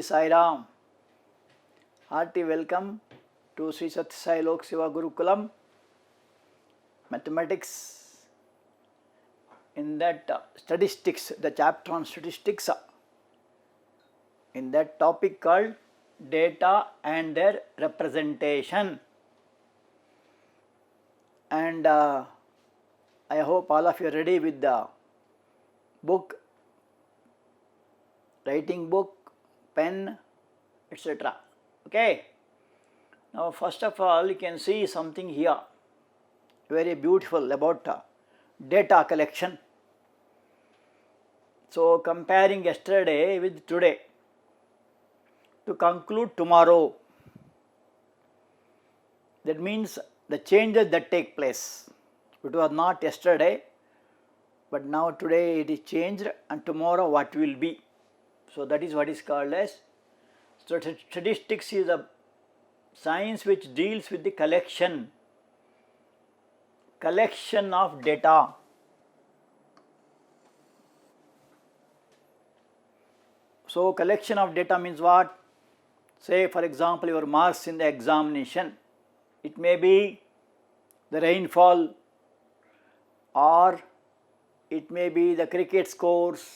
Sai Ram. Hearty welcome to Sri Sathya Sai Lok Seva Gurukulam Mathematics. In that statistics, the chapter on statistics, in that topic called data and their representation. And I hope all of you are ready with the book, writing book, pen, etc. Okay. Now first of all, you can see something here very beautiful about data collection. So comparing yesterday with today to conclude tomorrow, that means the changes that take place. It was not yesterday, but now today it is changed, and tomorrow what will be. So that is what is called as statistics. Is a science which deals with the collection of data. So collection of data means what? Say for example your marks in the examination. It may be the rainfall, or it may be the cricket scores.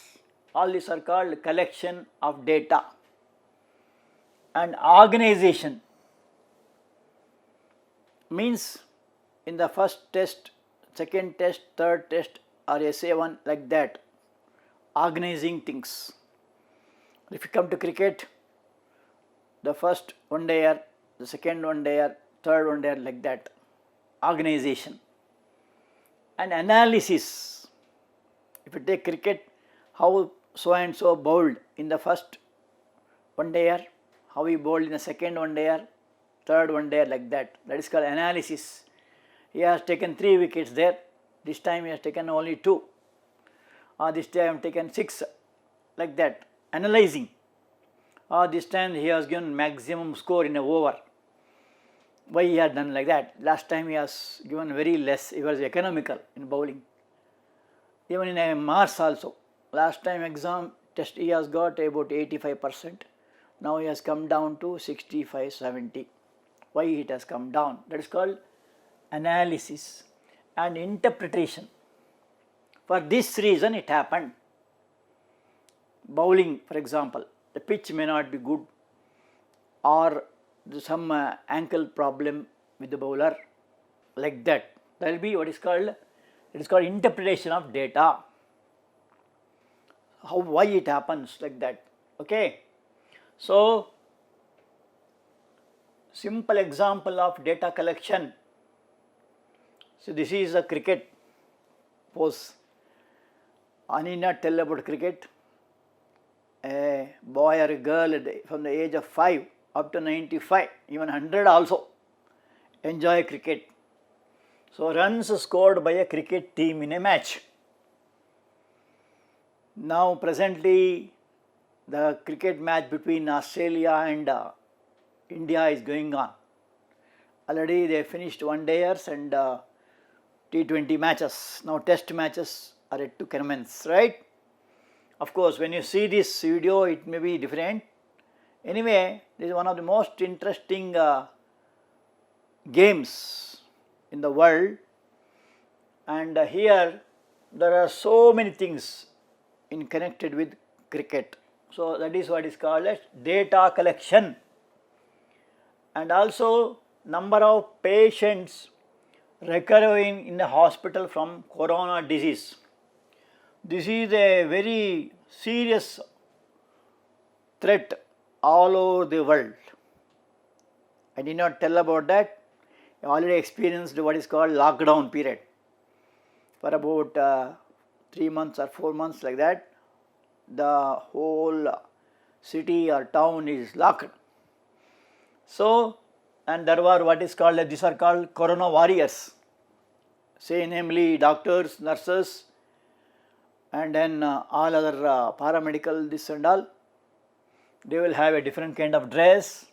All these are called collection of data. And organization means in the first test, second test, third test, or essay 1, like that, organizing things. If you come to cricket, the first one dayer, the second one dayer, third one dayer, like that, organization. And analysis. If you take cricket, how so and so bowled in the first one dayer, how he bowled in the second one dayer, third one dayer, like that. That is called analysis. He has taken 3 wickets there. This time he has taken only 2. This time taken 6, like that. Analyzing. This time he has given maximum score in a over. Why he has done like that? Last time he has given very less. He was economical in bowling. Even in a marks also. Last time exam test he has got about 85%. Now he has come down to 65-70. Why it has come down? That is called analysis and interpretation. For this reason it happened. Bowling, for example, the pitch may not be good, or some ankle problem with the bowler, like that. That will be what is called, it is called interpretation of data. Why it happens like that. Okay. So simple example of data collection. So this is a cricket pose. I need not tell about cricket. A boy or a girl from the age of 5 up to 95, even 100 also enjoy cricket. So runs scored by a cricket team in a match. Now presently the cricket match between Australia and India is going on. Already they finished one-dayers and T20 matches. Now test matches are yet to commence, right? Of course, when you see this video, it may be different. Anyway, this is one of the most interesting games in the world, and here there are so many things in connected with cricket. So that is what is called as data collection. And also number of patients recovering in the hospital from corona disease. This is a very serious threat all over the world. I did not tell about that. I already experienced what is called lockdown period. For about 3 months or 4 months, like that, the whole city or town is locked. So, and there were what is called, these are called corona warriors. Say namely doctors, nurses, and then all other paramedical, this and all. They will have a different kind of dress.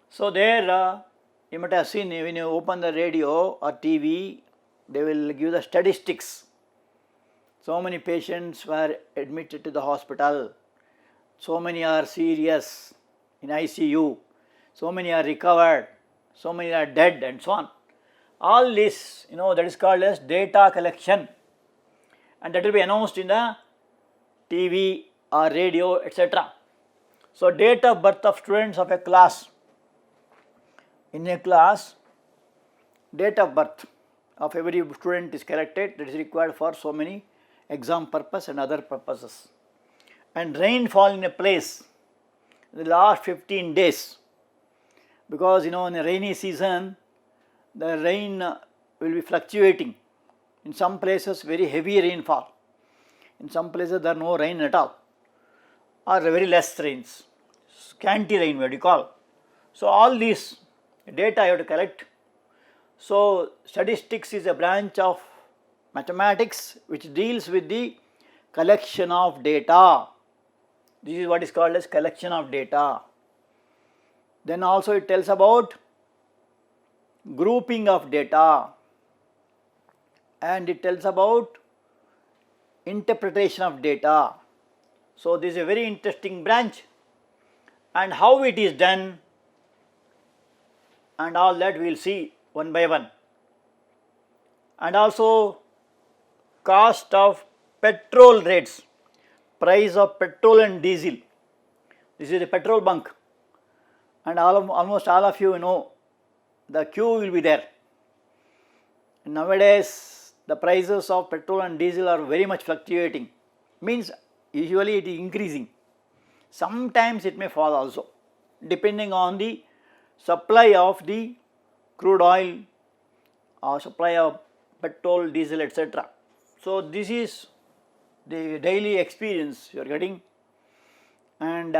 So there you might have seen when you open the radio or TV, they will give the statistics. So many patients were admitted to the hospital, so many are serious in ICU, so many are recovered, so many are dead, and so on. All this, that is called as data collection, and that will be announced in the TV or radio, etc. So, date of birth of students of a class. In a class, date of birth of every student is collected, that is required for so many exam purpose and other purposes. And rainfall in a place in the last 15 days, because in a rainy season the rain will be fluctuating. In some places very heavy rainfall, in some places there are no rain at all, or very less rains, scanty rain what you call. So, all these data you have to collect. So, statistics is a branch of mathematics which deals with the collection of data. This is what is called as collection of data. Then also it tells about grouping of data, and it tells about interpretation of data. So, this is a very interesting branch, and how it is done and all that we will see one by one. And also cost of petrol rates, price of petrol and diesel. This is a petrol bunk, and almost all of you know the queue will be there. Nowadays the prices of petrol and diesel are very much fluctuating, means usually it is increasing, sometimes it may fall also, depending on the supply of the crude oil or supply of petrol, diesel, etc. So, this is the daily experience you are getting, and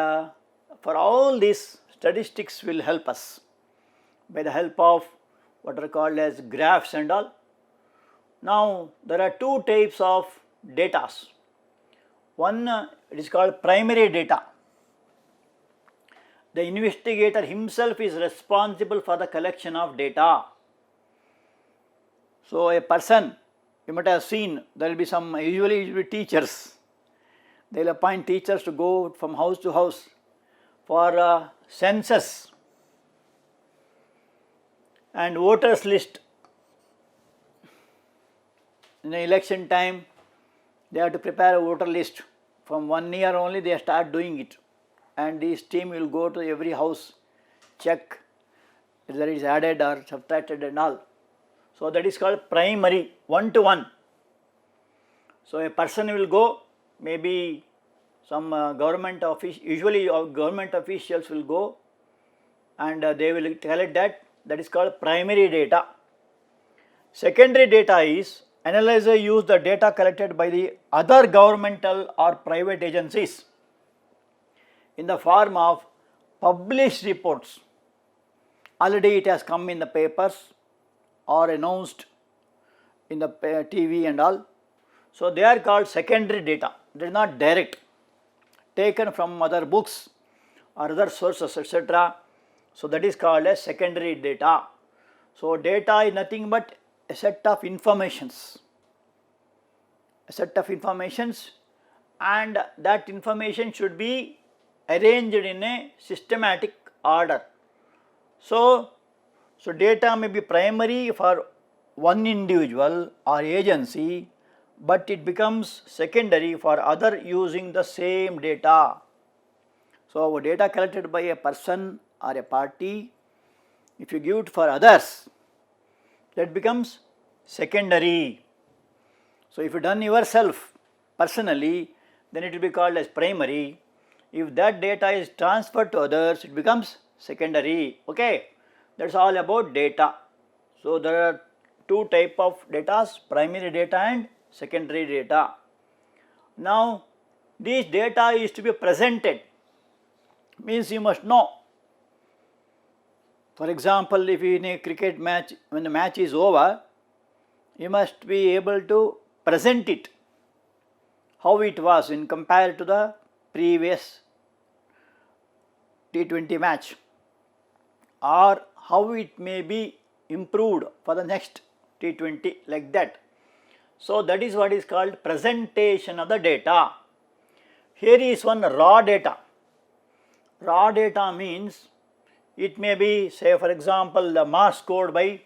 for all this statistics will help us by the help of what are called as graphs and all. Now, there are two types of data. One it is called primary data. The investigator himself is responsible for the collection of data. So, a person, you might have seen, there will be some, usually teachers, they will appoint teachers to go from house to house for census and voters list. In the election time, they have to prepare a voter list. From 1 year only they start doing it, and this team will go to every house, check whether it is added or subtracted and all. So, that is called primary, 1-to-1. So, a person will go, maybe some government office, usually government officials will go, and they will collect that is called primary data. Secondary data is analyzer use the data collected by the other governmental or private agencies in the form of published reports. Already it has come in the papers or announced in the TV and all. So, they are called secondary data. They are not direct, taken from other books or other sources, etc. So, that is called as secondary data. So, data is nothing but a set of informations, and that information should be arranged in a systematic order. So, data may be primary for one individual or agency, but it becomes secondary for other using the same data. So, data collected by a person or a party, if you give it for others, that becomes secondary. So, if you done yourself personally, then it will be called as primary. If that data is transferred to others, it becomes secondary. Okay, that is all about data. So, there are two types of data, primary data and secondary data. Now, this data is to be presented, means you must know. For example, if in a cricket match, when the match is over, you must be able to present it, how it was in compared to the previous T20 match, or how it may be improved for the next T20, like that. So, that is what is called presentation of the data. Here is one raw data. Raw data means it may be, say for example, the marks scored by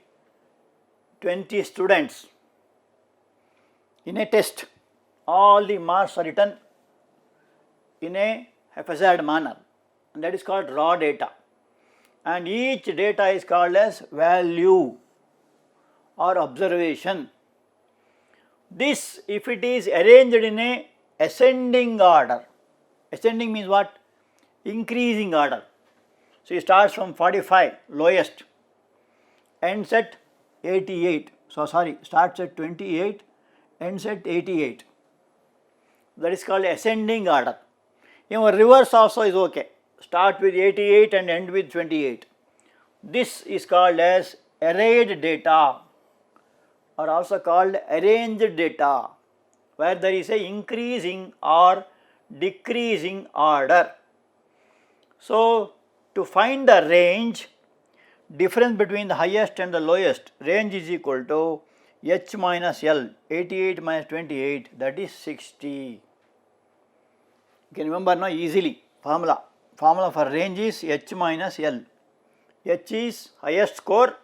20 students in a test. All the marks are written in a haphazard manner, and that is called raw data. And each data is called as value or observation. This, if it is arranged in a ascending order, ascending means what? Increasing order. So it starts from 45, lowest, ends at 88. So sorry, starts at 28, ends at 88. That is called ascending order. Even reverse also is okay. Start with 88 and end with 28. This is called as arrayed data, or also called arranged data, where there is a increasing or decreasing order. So to find the range, difference between the highest and the lowest, range is equal to h minus L, 88 minus 28, that is 60. You can remember now easily formula. Formula for range is h minus L. H is highest score,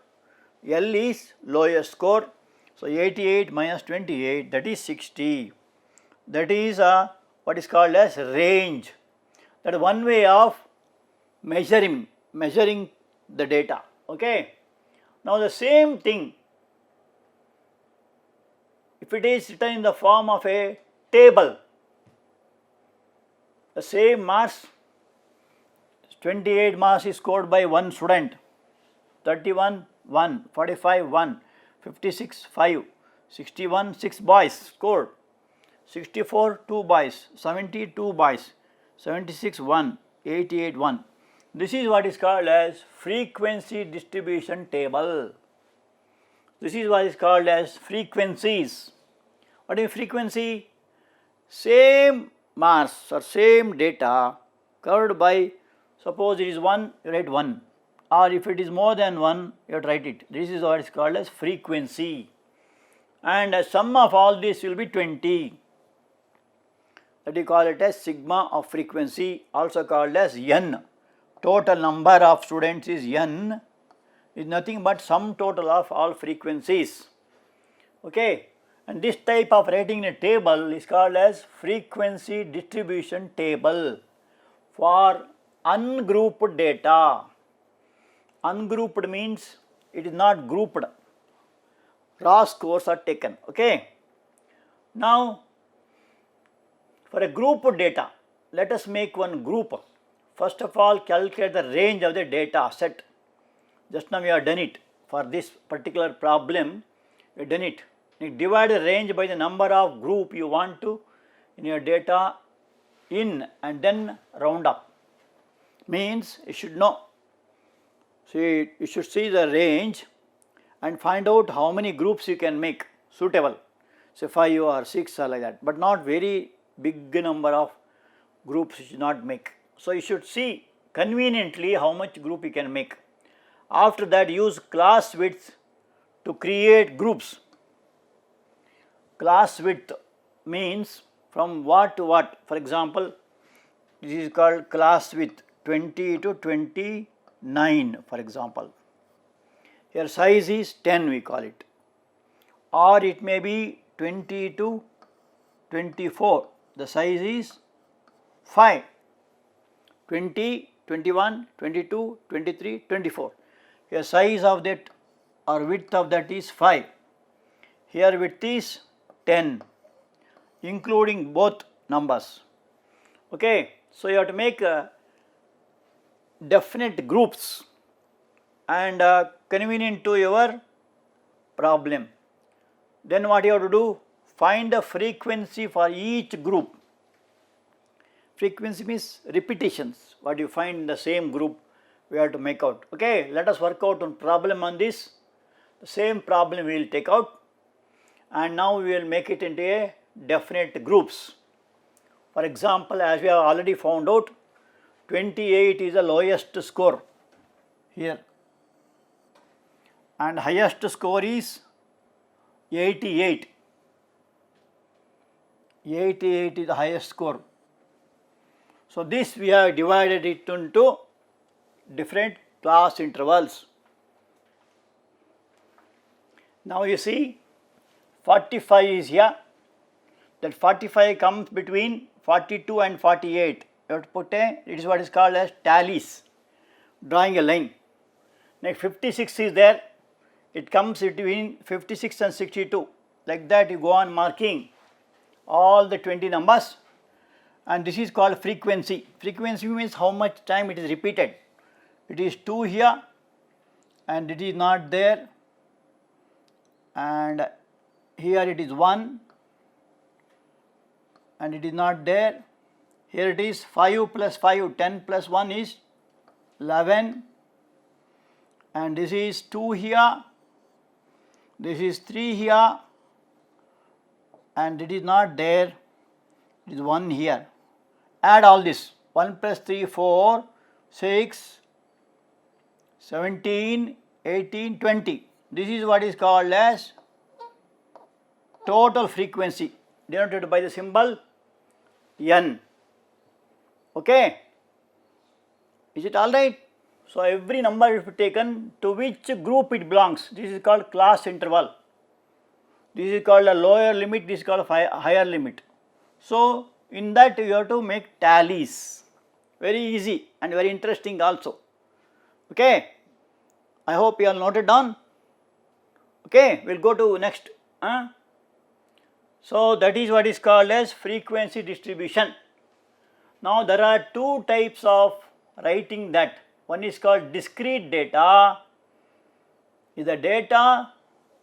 L is lowest score. So 88 minus 28, that is 60. That is what is called as range. That is one way of measuring the data. Okay. Now the same thing, if it is written in the form of a table, the same marks, 28 marks is scored by one student, 31 1, 45 1, 56 5, 61 6 boys scored, 64 2 boys, 72 boys, 76 1, 88 1. This is what is called as frequency distribution table. This is what is called as frequencies. What is frequency? Same marks or same data covered by, suppose it is 1, you write 1, or if it is more than 1, you have to write it. This is what is called as frequency. And a sum of all this will be 20. That you call it as sigma of frequency, also called as n. Total number of students is n, is nothing but sum total of all frequencies. Okay. And this type of writing in a table is called as frequency distribution table for ungrouped data. Ungrouped means it is not grouped. Raw scores are taken. Okay. Now, for a grouped data, let us make one group. First of all, calculate the range of the data set. Just now we have done it. For this particular problem, we have done it. You divide the range by the number of group you want to in your data in, and then round up. Means you should know. See, you should see the range and find out how many groups you can make suitable. Say 5 or 6 or like that, but not very big number of groups you should not make. So you should see conveniently how much group you can make. After that, use class width to create groups. Class width means from what to what. For example, this is called class width 20 to 29, for example. Here size is 10, we call it, or it may be 20 to 24, the size is 5, 20, 21, 22, 23, 24. Here size of that or width of that is 5. Here width is 10, including both numbers. Okay, so you have to make definite groups and convenient to your problem. Then what you have to do? Find the frequency for each group. Frequency means repetitions. What you find in the same group, we have to make out. Okay, let us work out one problem on this. The same problem we will take out, and now we will make it into a definite groups. For example, as we have already found out, 28 is the lowest score here, and highest score is 88. 88 is the highest score. So this we have divided it into different class intervals. Now you see 45 is here, that 45 comes between 42 and 48. You have to put it is what is called as tallies, drawing a line. Next 56 is there, it comes between 56 and 62. Like that you go on marking all the 20 numbers, and this is called frequency. Frequency means how much time it is repeated. It is 2 here and it is not there, and here it is 1 and it is not there. Here it is 5 plus 5, 10 plus 1 is 11, and this is 2 here, this is 3 here, and it is not there, it is 1 here. Add all this, 1 plus 3, 4, 6, 17, 18, 20. This is what is called as total frequency, denoted by the symbol N. Okay, is it all right? So every number is taken to which group it belongs. This is called class interval. This is called a lower limit, this is called a higher limit. So in that you have to make tallies. Very easy and very interesting also. Okay, I hope you all noted down. Okay, we'll go to next. So that is what is called as frequency distribution. Now there are two types of writing that. One is called discrete data, is the data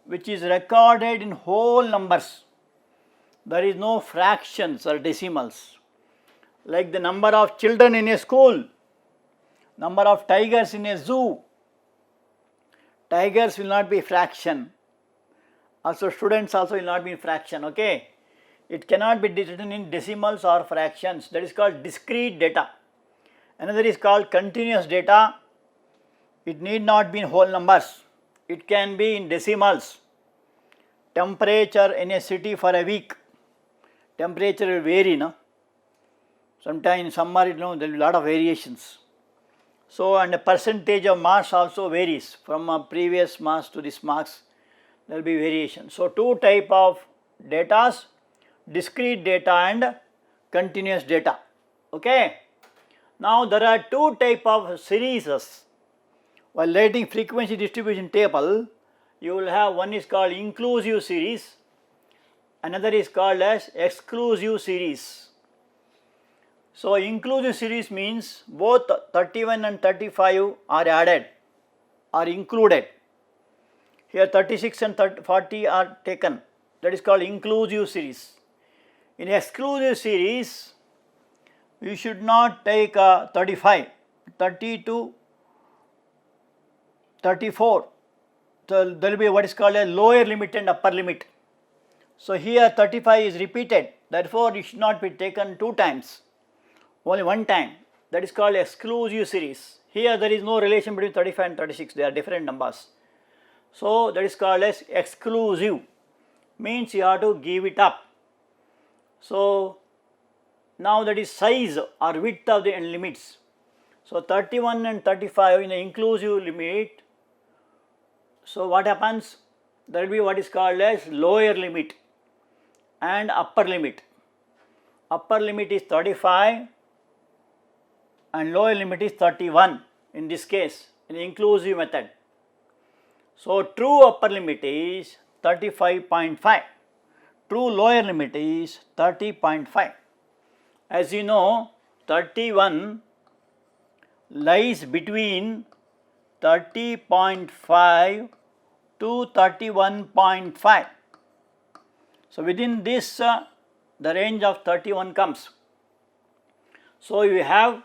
which is recorded in whole numbers. There is no fractions or decimals. Like the number of children in a school, number of tigers in a zoo. Tigers will not be fraction. Also students also will not be in fraction, okay. It cannot be written in decimals or fractions. That is called discrete data. Another is called continuous data. It need not be in whole numbers. It can be in decimals. Temperature in a city for a week. Temperature will vary, no? Sometimes in summer, there will be a lot of variations. So, and the percentage of mass also varies from a previous mass to this mass. There will be variation. So, two type of datas, discrete data and continuous data. Okay. Now there are two type of series. While writing frequency distribution table, you will have one is called inclusive series, another is called as exclusive series. So inclusive series means both 31 and 35 are added, are included. Here 36 and 40 are taken. That is called inclusive series. In exclusive series, you should not take 35, 30 to 34. So there will be what is called a lower limit and upper limit. So here 35 is repeated, therefore it should not be taken two times, only one time. That is called exclusive series. Here there is no relation between 35 and 36, they are different numbers. So that is called as exclusive, means you have to give it up. So now that is size or width of the limits. So 31 and 35 in the inclusive limit. So what happens? There will be what is called as lower limit and upper limit. Upper limit is 35 and lower limit is 31 in this case, in the inclusive method. So true upper limit is 35.5, true lower limit is 30.5. As you know, 31 lies between 30.5 to 31.5. So within this the range of 31 comes. So you have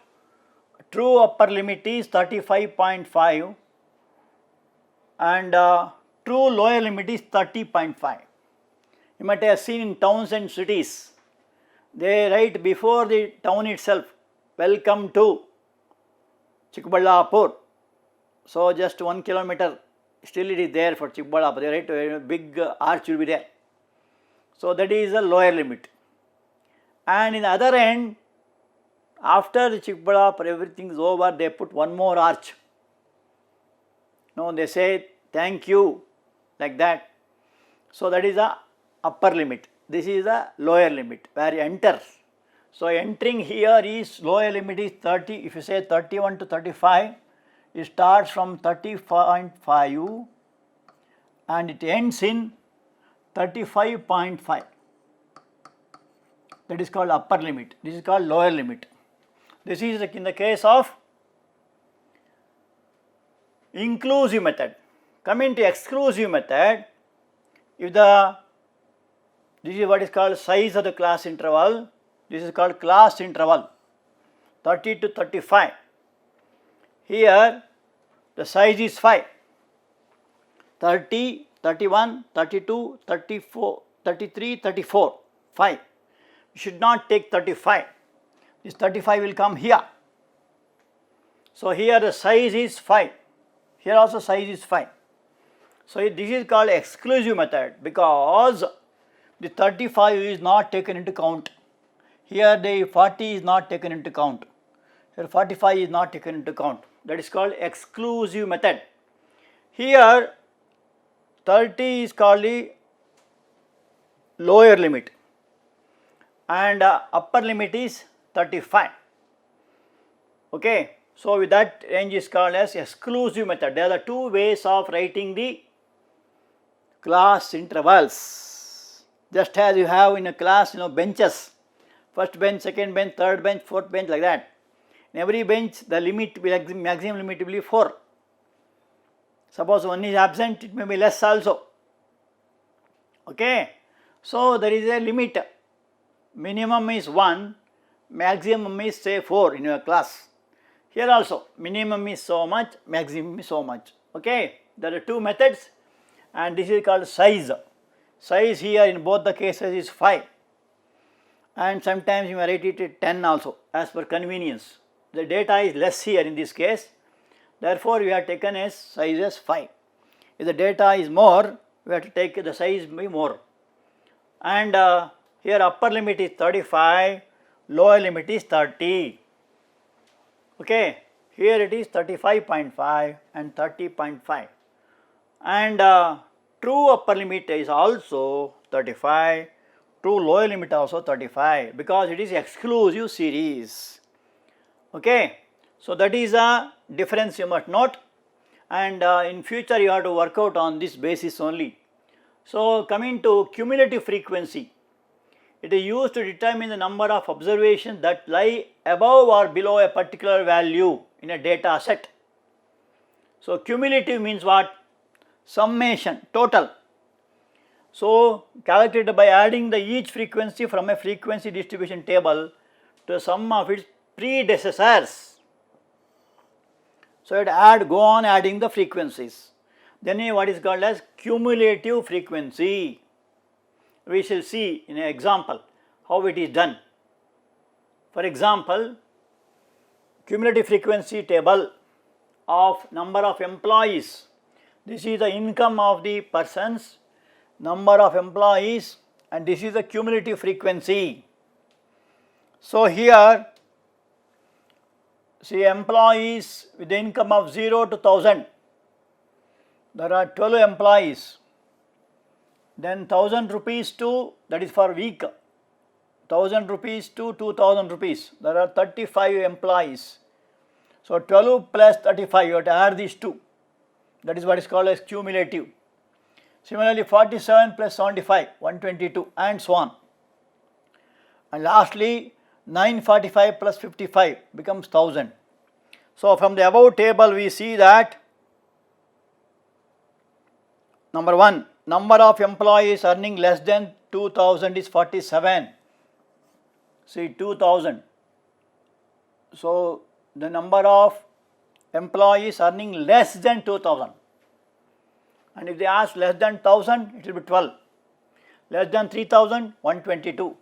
true upper limit is 35.5 and true lower limit is 30.5. You might have seen in towns and cities, they write before the town itself, welcome to Chikballapur. So just 1 kilometer, still it is there for Chikballapur, they write a big arch will be there. So that is the lower limit. And in the other end, After the Chikbada, everything is over, they put one more arch. No, they say thank you, like that. So that is the upper limit. This is the lower limit where you enter. So entering here is lower limit is 30. If you say 31 to 35, it starts from 30.5 and it ends in 35.5. That is called upper limit. This is called lower limit. This is in the case of inclusive method. Coming to exclusive method, if this is what is called size of the class interval, this is called class interval 30 to 35. Here the size is 5, 30, 31, 32, 34, 33, 34, 5. You should not take 35. This 35 will come here. So here the size is 5. Here also size is 5. So this is called exclusive method because the 35 is not taken into count. Here the 40 is not taken into count. Here 45 is not taken into count. That is called exclusive method. Here 30 is called the lower limit and upper limit is 35. Okay. So with that range is called as exclusive method. There are the two ways of writing the class intervals. Just as you have in a class, benches, first bench, second bench, third bench, fourth bench, like that. In every bench the limit, maximum limit will be 4. Suppose one is absent, it may be less also. Okay. So there is a limit. Minimum is 1, maximum is say 4 in your class. Here also minimum is so much, maximum is so much. Okay. There are two methods and this is called size. Size here in both the cases is 5 and sometimes you may write it at 10 also as per convenience. The data is less here in this case, therefore we have taken as size as 5. If the data is more, we have to take the size be more. And here upper limit is 35, lower limit is 30. Okay, here it is 35.5 and 30.5 and true upper limit is also 35, true lower limit also 35 because it is exclusive series. Okay, so that is a difference you must note and in future you have to work out on this basis only. So coming to cumulative frequency, it is used to determine the number of observations that lie above or below a particular value in a data set. So cumulative means what? Summation, total. So calculated by adding each frequency from a frequency distribution table to the sum of its predecessors. So you have to go on adding the frequencies. Then what is called as cumulative frequency. We shall see in an example how it is done. For example, cumulative frequency table of number of employees. This is the income of the persons, number of employees, and this is the cumulative frequency. So here, see employees with the income of 0 to 1000. There are 12 employees. Then 1000 rupees to, that is for week, 1000 rupees to 2000 rupees. There are 35 employees. So 12 plus 35, you have to add these two. That is what is called as cumulative. Similarly 47 plus 75, 122 and so on. And lastly 945 plus 55 becomes 1000. So from the above table we see that number 1, number of employees earning less than 2000 is 47. See 2000. So the number of employees earning less than 2000. And if they ask less than 1000, it will be 12. Less than 3000, 122.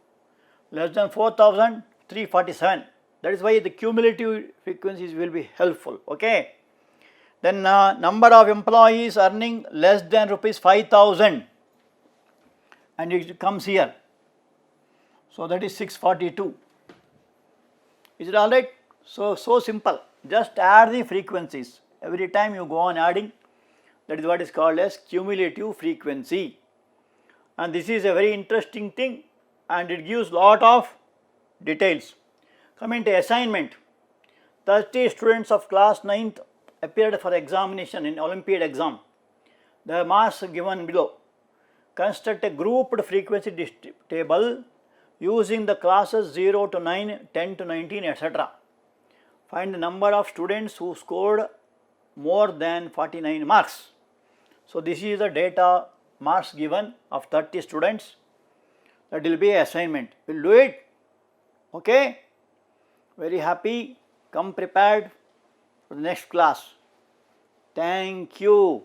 Less than 4000, 347. That is why the cumulative frequencies will be helpful. Okay. Then number of employees earning less than rupees 5000 and it comes here. So that is 642. Is it alright? So simple. Just add the frequencies. Every time you go on adding, that is what is called as cumulative frequency. And this is a very interesting thing and it gives lot of details. Coming to assignment, 30 students of class 9th appeared for examination in Olympiad exam. The marks given below. Construct a grouped frequency table using the classes 0 to 9, 10 to 19, etc. Find the number of students who scored more than 49 marks. So, this is the data marks given of 30 students. That will be assignment. We will do it. Okay. Very happy. Come prepared for the next class. Thank you.